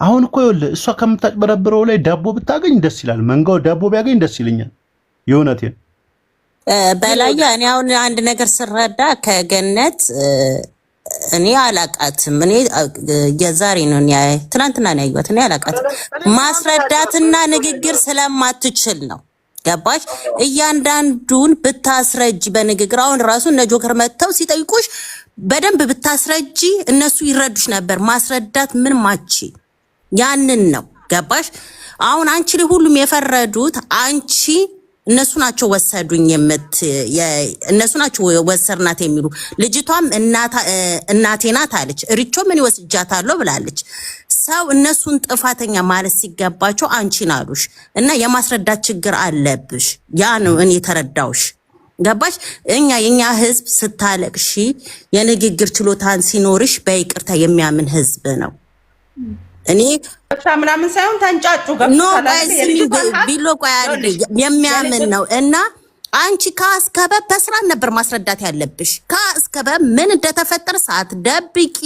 አሁን እኮ ይኸውልህ እሷ ከምታጭበረብረው ላይ ዳቦ ብታገኝ ደስ ይላል። መንጋው ዳቦ ቢያገኝ ደስ ይለኛል። የእውነቴን በላያ እኔ አሁን አንድ ነገር ስረዳ ከገነት እኔ አላቃትም። እኔ የዛሬ ነው ትናንትና ነው ያየኋት። እኔ አላቃትም። ማስረዳትና ንግግር ስለማትችል ነው። ገባሽ? እያንዳንዱን ብታስረጂ በንግግር አሁን ራሱ እነ ጆከር መተው ሲጠይቁሽ በደንብ ብታስረጂ እነሱ ይረዱሽ ነበር። ማስረዳት ምን ማቺ ያንን ነው። ገባሽ? አሁን አንቺ ላይ ሁሉም የፈረዱት አንቺ እነሱ ናቸው ወሰዱኝ እነሱ ናቸው ወሰርናት የሚሉ ልጅቷም እናቴ ናት አለች። ሪቾ ምን ይወስጃታለሁ ብላለች። ሰው እነሱን ጥፋተኛ ማለት ሲገባቸው አንቺን አሉሽ እና የማስረዳት ችግር አለብሽ። ያ ነው እኔ ተረዳውሽ። ገባሽ? የኛ ህዝብ ስታለቅሺ የንግግር ችሎታን ሲኖርሽ በይቅርታ የሚያምን ህዝብ ነው። እኔ ምናምን ሳይሆን ተንጫጩ ቢሎ የሚያምን ነው። እና አንቺ ከአስከበ በስራ ነበር ማስረዳት ያለብሽ። ከአስከበ ምን እንደተፈጠረ ሰዓት ደብቂ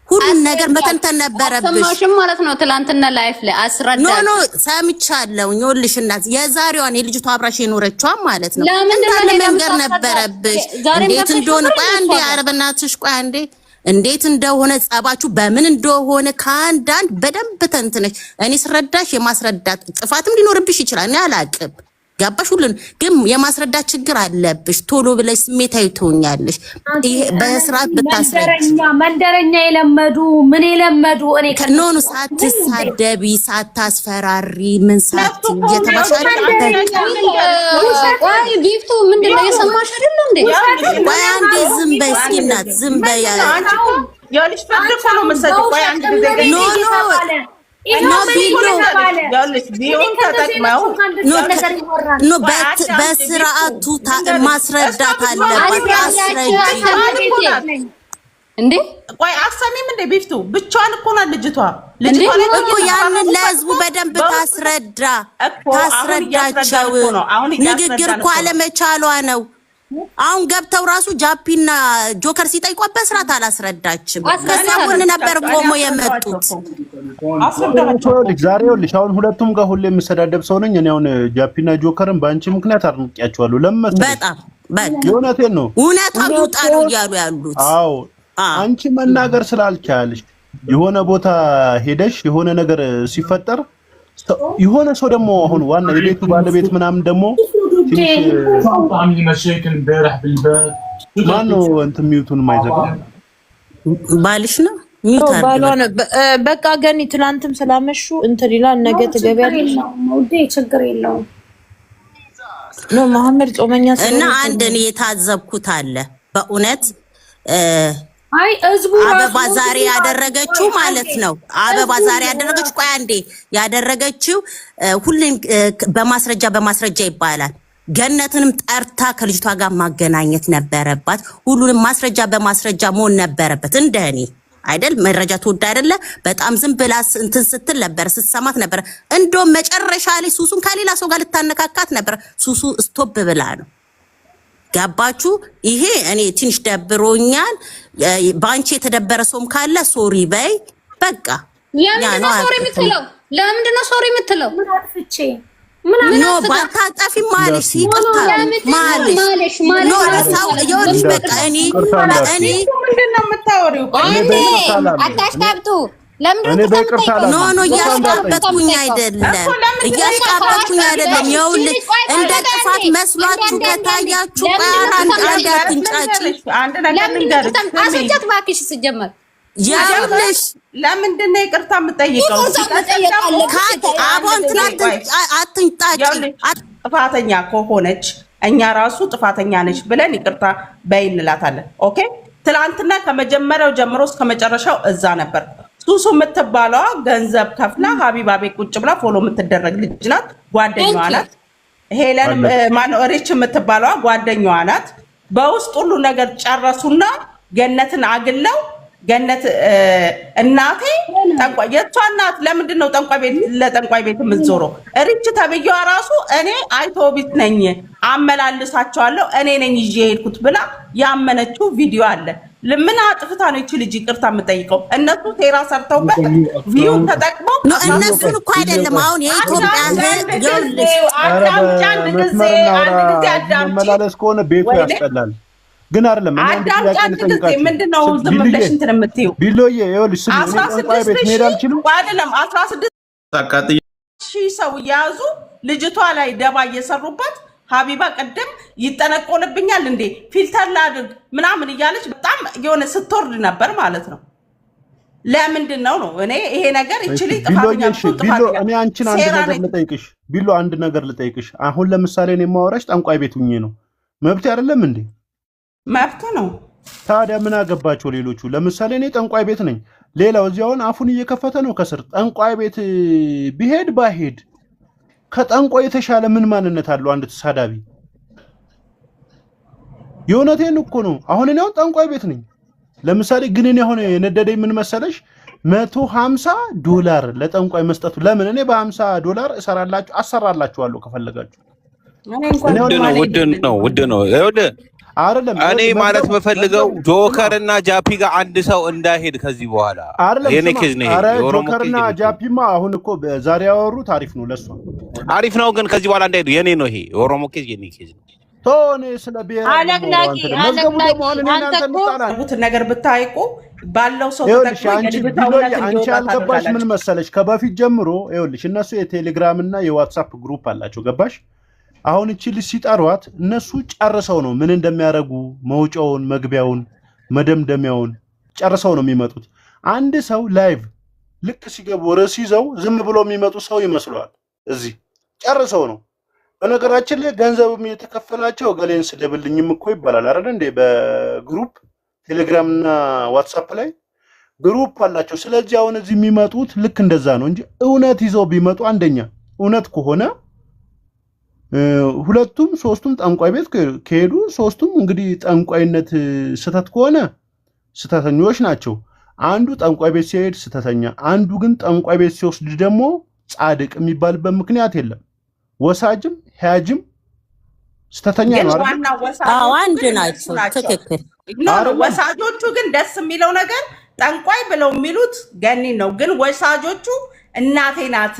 ሁሉን ነገር መተንተን ነበረብሽ። ሰማሽም ማለት ነው። ትላንትና ላይፍ ላይ አስረዳ ኖ ሰምቻለሁ። ይኸውልሽ እናት የዛሬዋን የልጅቷ አብራሽ የኖረችዋ ማለት ነው። እንዳለ መንገር ነበረብሽ። እንዴት እንደሆነ ቆይ አንዴ አረበናትሽ ቆይ አንዴ እንዴት እንደሆነ ጸባችሁ በምን እንደሆነ ካንዳንድ በደንብ ተንትነሽ እኔ ስረዳሽ የማስረዳት ጥፋትም ሊኖርብሽ ይችላል። እኔ አላቅም። ገባሽ? ሁሉን ግን የማስረዳት ችግር አለብሽ። ቶሎ ብለሽ ስሜታዊ ትሆኛለሽ። ይሄ በስርዓት ብታስረጂ መንደረኛ የለመዱ ምን የለመዱ እኔ ከኖኑ ሳትሳደቢ ሳታስፈራሪ ምን ሳት እየተባሻለ ቆይ ቢፍቱ ምንድነው የሰማሽ አይደል እንዴ? ቆይ አንዴ ዝም በይ እስኪ እናት ዝም በይ። ያልሽ ፈርፎ ነው መሰለኝ። ቆይ አንድ ጊዜ በስርዓቱ ማስረዳት አለባት። አስረጂ እንዴ ቆይ አሰሚም እንደ ቢፍቱ ብቻዋን እኮ ናት ልጅቷ እኮ ያንን ለህዝቡ በደንብ ታስረዳቸው። ንግግር እኮ አለመቻሏ ነው። አሁን ገብተው ራሱ ጃፒና ጆከር ሲጠይቋት በስርዓት አላስረዳችም። ከዛ ጎን ነበር ቆሞ የመጡት። ዛሬ ልጅ አሁን ሁለቱም ጋር ሁሌ የምሰዳደብ ሰው ነኝ እኔ። አሁን ጃፒና ጆከርን በአንቺ ምክንያት አድንቄያቸዋለሁ። ለምን በጣም በቃ የእውነቴን ነው። እውነታው ይውጣ ነው እያሉ ያሉት። አዎ አንቺ መናገር ስላልቻልሽ የሆነ ቦታ ሄደሽ የሆነ ነገር ሲፈጠር የሆነ ሰው ደግሞ አሁን ዋና የቤቱ ባለቤት ምናምን ደግሞ عامل مشاكل امبارح بالباب ማነው እንትን ሚውቱን የማይዘጋ ባልሽ ነው ሚውት ባሏን በቃ ገኒ ትላንትም ስላመሹ እንትን ይላል። ነገ ትገቢያለሽ ውዴ ችግር የለውም። ነው መሐመድ ጾመኛ እና አንድ እኔ የታዘብኩት አለ በእውነት አይ ህዝቡ አበባ ዛሬ ያደረገችው ማለት ነው። አበባ ዛሬ ያደረገችው ቆይ አንዴ ያደረገችው ሁሌም በማስረጃ ይባላል። ገነትንም ጠርታ ከልጅቷ ጋር ማገናኘት ነበረባት። ሁሉንም ማስረጃ በማስረጃ መሆን ነበረበት። እንደኔ አይደል መረጃ ትወዳ አይደለ? በጣም ዝም ብላ እንትን ስትል ነበር፣ ስትሰማት ነበር። እንደውም መጨረሻ ላይ ሱሱን ከሌላ ሰው ጋር ልታነካካት ነበር። ሱሱ ስቶፕ ብላ ነው። ገባችሁ? ይሄ እኔ ትንሽ ደብሮኛል። ባንቺ የተደበረ ሰውም ካለ ሶሪ በይ በቃ። ለምንድነው ሶሪ የምትለው? ለምንድነው ሶሪ የምትለው? ምን አጥፍቼ ኖ ባታጠፊ ማለሽ ይቅርታ ማለሽ ኖ ለሰው ይኸውልሽ በቃ እኔ ምንድነው የምታወሪው? አታሽቃብጡ። ኖ እያሽቃበጥኩኝ አይደለም። ይኸውልሽ እንደ ጥፋት መስሏችሁ ከታያችሁ አንድ አትንጫጭ። አንድ ነገር ልንገርሽ አስወጫት እባክሽ። ሲጀመር ያውልሽ ለምንድን ነው ይቅርታ የምጠይቀው? አቦን ትናንት አትንጫጭ። ጥፋተኛ ከሆነች እኛ ራሱ ጥፋተኛ ነች ብለን ይቅርታ በይ እንላታለን። ኦኬ ትላንትና ከመጀመሪያው ጀምሮ እስከ መጨረሻው እዛ ነበር። ሱሱ የምትባለዋ ገንዘብ ከፍላ ሀቢባ ቤት ቁጭ ብላ ፎሎ የምትደረግ ልጅ ናት። ጓደኛዋ ናት። ሄለን ማነው ሪች የምትባለዋ ጓደኛዋ ናት። በውስጥ ሁሉ ነገር ጨረሱና ገነትን አግለው ገነት እናቴ ጠንቋይ የቷ እናት ለምንድን ነው ለጠንቋይ ቤት የምትዞረው? ሪች ተብዬዋ ራሱ እኔ አይቶቢት ነኝ አመላልሳቸዋለሁ እኔ ነኝ ይዤ ሄድኩት ብላ ያመነችው ቪዲዮ አለ። ለምን አጥፍታ ነው እቺ ልጅ ይቅርታ የምጠይቀው? እነሱ ሴራ ሰርተውበት ቪው ተጠቅመው እነሱን እኮ አይደለም አሁን የኢትዮጵያ መላለስ ከሆነ ቤቱ ያስጠላል። ግን አይደለም ምንድነው ዝም ብለሽ እንትን የምትይው? ቢሎዬ ይኸውልሽ ስሚ ጠንቋይ ቤት መሄድ አልችልም አይደለም 16,000 ሰው ያዙ ልጅቷ ላይ ደባ እየሰሩበት ሀቢባ ቀደም ይጠነቆልብኛል እንዴ ፊልተር ላድርግ ምናምን እያለች በጣም የሆነ ስትወርድ ነበር ማለት ነው። ለምንድን ነው እኔ ይሄ ነገር ይችላል ጥፋተኛ ቢሎ እኔ አንቺን አንድ ነገር ልጠይቅሽ ቢሎ አንድ ነገር ልጠይቅሽ። አሁን ለምሳሌ እኔ የማወራሽ ጠንቋይ ቤት ሁኜ ነው መብት አይደለም እንዴ? መብት ነው። ታዲያ ምን አገባቸው ሌሎቹ? ለምሳሌ እኔ ጠንቋይ ቤት ነኝ፣ ሌላው እዚያውን አፉን እየከፈተ ነው ከስር። ጠንቋይ ቤት ቢሄድ ባሄድ ከጠንቋይ የተሻለ ምን ማንነት አለው አንድ ተሳዳቢ? የእውነቴን እኮ ነው። አሁን እኔ ጠንቋይ ቤት ነኝ ለምሳሌ፣ ግን እኔ አሁን የነደደኝ ምን መሰለሽ $150 ለጠንቋይ መስጠቱ። ለምን እኔ $50 አሰራላችኋለሁ ከፈለጋችሁ። ውድ ነው አይደለም እኔ ማለት መፈልገው ጆከር እና ጃፒ ጋር አንድ ሰው እንዳይሄድ ከዚህ በኋላ የኔ ኬዝ ነው። ጆከር እና ጃፒማ አሁን እኮ ዛሬ ያወሩት አሪፍ ነው፣ ለሷ አሪፍ ነው። ግን ከዚህ በኋላ እንዳይሄዱ የኔ ነው ይሄ ኦሮሞ ኬዝ የኔ ኬዝ ነው። ቶኔ ስለ ብሔር ነገር ብታይቁ ባለው ሰው አንቺ ያልገባሽ ምን መሰለሽ? ከበፊት ጀምሮ ይኸውልሽ እነሱ የቴሌግራም እና የዋትሳፕ ግሩፕ አላቸው ገባሽ? አሁን እቺ ልጅ ሲጠሯት እነሱ ጨርሰው ነው ምን እንደሚያደርጉ መውጫውን፣ መግቢያውን፣ መደምደሚያውን ጨርሰው ነው የሚመጡት። አንድ ሰው ላይቭ ልክ ሲገቡ ርዕስ ይዘው ዝም ብሎ የሚመጡ ሰው ይመስለዋል። እዚህ ጨርሰው ነው። በነገራችን ላይ ገንዘብም የተከፈላቸው ገሌን ስደብልኝም እኮ ይባላል አይደል እንዴ? በግሩፕ ቴሌግራም እና ዋትሳፕ ላይ ግሩፕ አላቸው። ስለዚህ አሁን እዚህ የሚመጡት ልክ እንደዛ ነው እንጂ እውነት ይዘው ቢመጡ አንደኛ እውነት ከሆነ ሁለቱም ሶስቱም ጠንቋይ ቤት ከሄዱ ሶስቱም እንግዲህ ጠንቋይነት ስተት ከሆነ ስተተኞች ናቸው። አንዱ ጠንቋይ ቤት ሲሄድ ስተተኛ፣ አንዱ ግን ጠንቋይ ቤት ሲወስድ ደግሞ ጻድቅ የሚባልበት ምክንያት የለም። ወሳጅም ሄያጅም ስተተኛ ነው አይደል? አዎ አንድ ናቸው። ትክክል። ወሳጆቹ ግን ደስ የሚለው ነገር ጠንቋይ ብለው የሚሉት ገኒ ነው። ግን ወሳጆቹ እናቴ ናት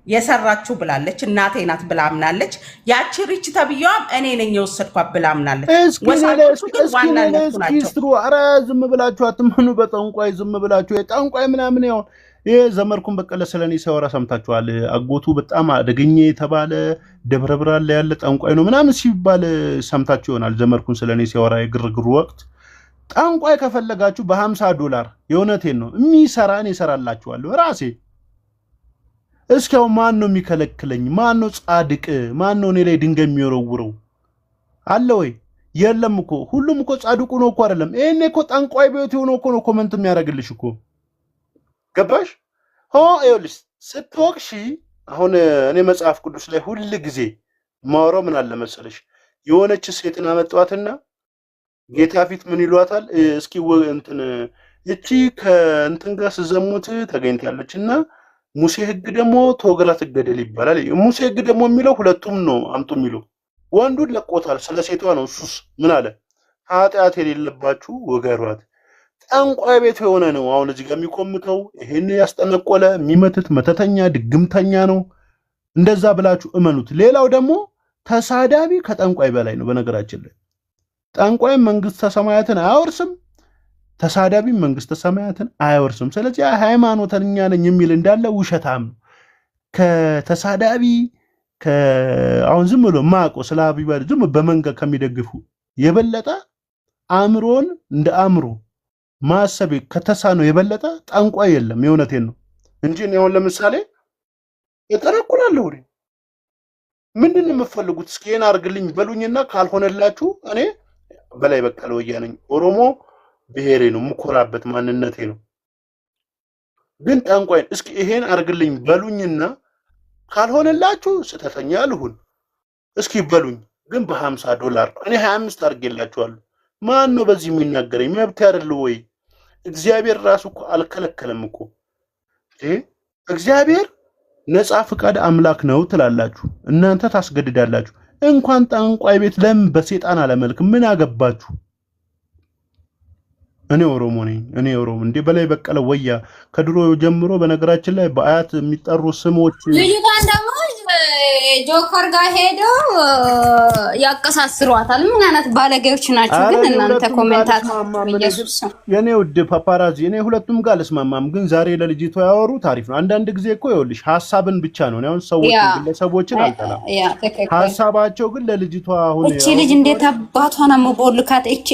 የሰራችሁ ብላለች፣ እናቴ ናት ብላ አምናለች። ያቺ ሪች ተብያዋም እኔ ነኝ የወሰድኳት ብላ አምናለች። ወሳጆቹ ግን ዋና ናቸው። ኧረ ዝም ብላችሁ አትመኑ በጠንቋይ ዝም ብላችሁ የጠንቋይ ምናምን ያው ይሄ ዘመርኩን በቀለ ስለኔ ሲያወራ ሰምታችኋል። አጎቱ በጣም አደገኛ የተባለ ደብረ ብርሃን ላይ ያለ ጠንቋይ ነው ምናምን ሲባል ሰምታችሁ ይሆናል። ዘመርኩን ስለኔ ሲያወራ የግርግሩ ወቅት ጠንቋይ ከፈለጋችሁ $50 የእውነቴን ነው የሚሰራን ይሰራላችኋለሁ ራሴ። እስኪያው ማን ነው የሚከለክለኝ? ማን ነው ጻድቅ? ማን ነው እኔ ላይ ድንጋይ የሚወረውረው? አለ ወይ? የለም እኮ ሁሉም እኮ ጻድቁ ነው እኮ አይደለም። ይሄኔ እኮ ጠንቋይ ቤት ሆኖ እኮ ነው ኮመንት የሚያደርግልሽ እኮ ገባሽ? ይኸውልሽ ስትወቅሺ አሁን እኔ መጽሐፍ ቅዱስ ላይ ሁል ጊዜ ማወራው ምን አለ መሰለሽ? የሆነች ሴትን አመጣዋትና ጌታ ፊት ምን ይሏታል? እስኪ እንትን እቺ ከእንትን ጋር ስዘሙት ተገኝታለችና ሙሴ ሕግ ደግሞ ተወግራ ትገደል ይባላል። ሙሴ ሕግ ደግሞ የሚለው ሁለቱም ነው አምጡ የሚለው ወንዱን ለቆታል። ስለ ሴቷ ነው። እሱስ ምን አለ? ኃጢአት የሌለባችሁ ወገሯት። ጠንቋይ ቤት የሆነ ነው አሁን እዚህ ጋር የሚቆምተው። ይሄን ያስጠነቆለ የሚመትት መተተኛ ድግምተኛ ነው። እንደዛ ብላችሁ እመኑት። ሌላው ደግሞ ተሳዳቢ ከጠንቋይ በላይ ነው። በነገራችን ላይ ጠንቋይ መንግስተ ሰማያትን አያወርስም፣ ተሳዳቢ መንግስተ ሰማያትን አያወርስም። ስለዚህ ሃይማኖተኛ ነኝ የሚል እንዳለ ውሸታም ነው። ከተሳዳቢ አሁን ዝም ብሎ ማቆ ስለ ሀቢባ ዝም በመንገድ ከሚደግፉ የበለጠ አእምሮን እንደ አእምሮ ማሰብ ከተሳነው የበለጠ ጠንቋይ የለም። የእውነቴን ነው እንጂ አሁን ለምሳሌ እጠረቁላለሁ። ምንድን ነው የምትፈልጉት? እስኪ ይሄን አድርግልኝ በሉኝና ካልሆነላችሁ እኔ በላይ በቀለ ወያኔ ነኝ። ኦሮሞ ብሔሬ ነው፣ የምኮራበት ማንነቴ ነው። ግን ጠንቋይ እስኪ ይሄን አድርግልኝ በሉኝና ካልሆነላችሁ ስተተኛ ልሁን እስኪ በሉኝ። ግን $50 እኔ 25 አድርጌላችኋለሁ። ማን ነው በዚህ የሚናገረኝ? መብት አይደል ወይ? እግዚአብሔር ራሱ እኮ አልከለከለም እኮ። እግዚአብሔር ነፃ ፍቃድ አምላክ ነው ትላላችሁ፣ እናንተ ታስገድዳላችሁ። እንኳን ጠንቋይ ቤት ለምን በሰይጣን አለመልክ ምን አገባችሁ? እኔ ኦሮሞ ነኝ። እኔ ኦሮሞ እንደ በላይ በቀለ ወያ ከድሮ ጀምሮ በነገራችን ላይ በአያት የሚጠሩ ስሞች ልጅቷን ደግሞ ጆከር ጋር ሄደው ያቀሳስሯታል። ምን አይነት ባለጌዎች ናቸው ግን እናንተ ኮሜንታተሮች። የኔ ውድ ፓፓራዚ እኔ ሁለቱም ጋር ልስማማም፣ ግን ዛሬ ለልጅቷ ያወሩ ታሪፍ ነው። አንዳንድ ጊዜ እኮ ይኸውልሽ ሀሳብን ብቻ ነው አሁን ሰዎች ግለሰቦችን አልጠላም፣ ሀሳባቸው ግን ለልጅቷ አሁን እቺ ልጅ እንዴት አባቷን አመቦልካት እቺ